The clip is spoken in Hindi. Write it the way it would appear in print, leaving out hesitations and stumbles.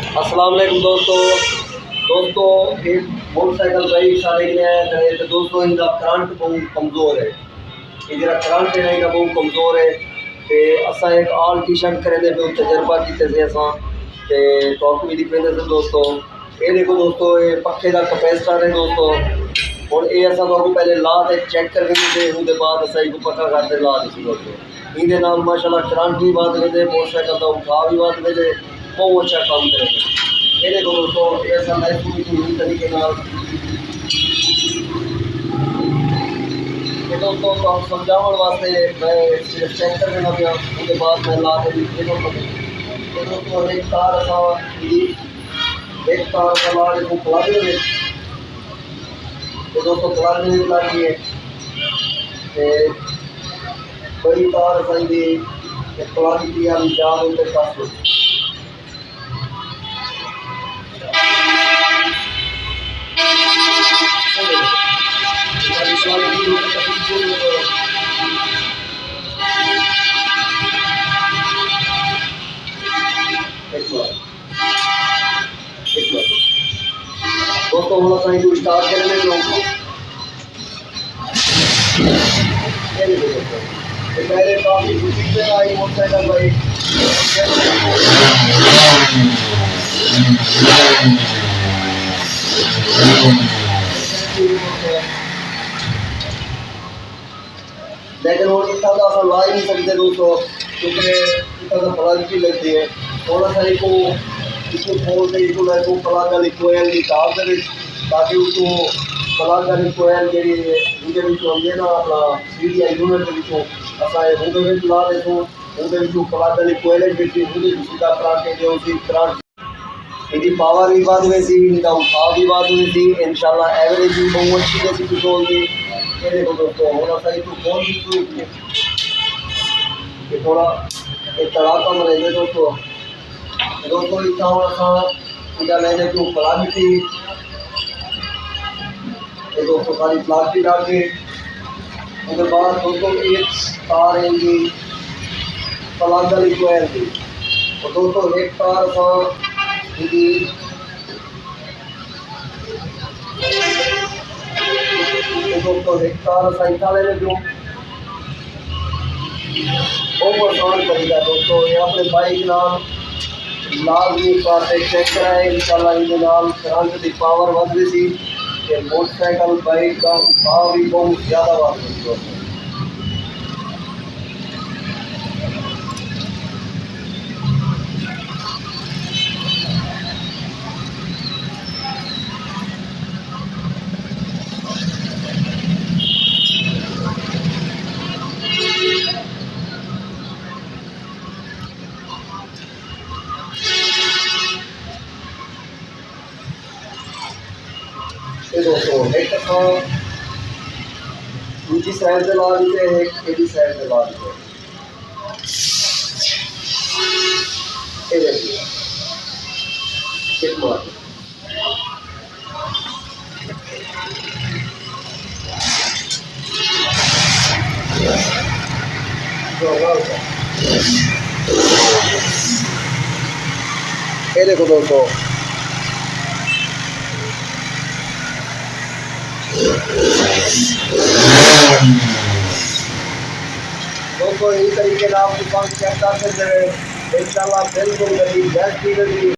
अस्सलाम वालेकुम दोस्तों एक मोटरसाइकिल बाइक सारे ने तो दोस्तों इनका करंट बहुत कमज़ोर है। इधर करंट है इनका बहुत कमज़ोर है। तो असा एक आल्ट्रेशन करेंगे पे तजर्बा किए थे असा तो आपको भी दिखा थे दोस्तों। ये देखो दोस्तों ये पखे का कैपेसिटर है दोस्तों। और ये असा तो पहले ला के चेक कर थे उसके बाद असा एक पक्का करते ला दी दोस्तों। ये माशाल्लाह करंट भी बद वे मोटरसाइकिल का उठा भी बद वे बहुत अच्छा काम करेंगे। ये देखो दोस्तों ऐसा लाइफ पूरी तरीके ये दोस्तों तो हम समझाने वास्ते मैं सिर्फ चेक कर देना पाया उसके बाद मैं ला के ये दोस्तों एक तार असा एक तार असा ला के प्लग में ये दोस्तों प्लग में लगी है बड़ी तार असा प्लग की जान उनके पास दोस्तों हम असां स्टार्ट करेंगे पहले काफ़ी खुशी से आई मोटरसाइकिल बाइक लेकिन वो इतना तो अस ला ही नहीं सकते दोस्तों क्योंकि इतना तो प्लग भी लगती है। थोड़ा सा इसको खोल के इसको मैं प्लग वाली कोयल की तार दे ताकि उसको प्लग वाली कोयल जी आती है ना अपना सीडी यूनिट के अस ला देसो प्लग वाली कोयल सीधा करंट जो करंट इनकी पावर भी बद वे इनका उठाव भी बद हुई थी। इंशाल्लाह एवरेज भी बहुत अच्छी जैसी पेट्रोल की। ये देखो दोस्तों हम असा तो फोन भी थोड़ा एक तड़ाका में रहे दोस्तों इतना हम असा इधर लेने को प्लग थी ये दोस्तों सारी प्लास्टिक डाल के उसके बाद दोस्तों एक तार है इनकी प्लग वाली कोयल थी और दोस्तों एक तार असा दोस्तों एक तार साइकिल लेने जो बहुत आसान तरीका दोस्तों ये अपने बाइक नाल लाजमी पासे चेक कराए इंशाल्लाह इनके नाल करंट की पावर बढ़ रही थी मोटरसाइकिल बाइक का उठाव भी बहुत ज़्यादा बढ़ रही थी दोस्तों। ये दोस्तों एक दूसरी साइड से ला दीजिए एक एडी साइड से ला दीजिए ये देखिए एक बार ये देखो दोस्तों दोस्तों इस तरीके से आप दुकान चेक कर सकते हैं इंशाल्लाह बिल्कुल बेस्ट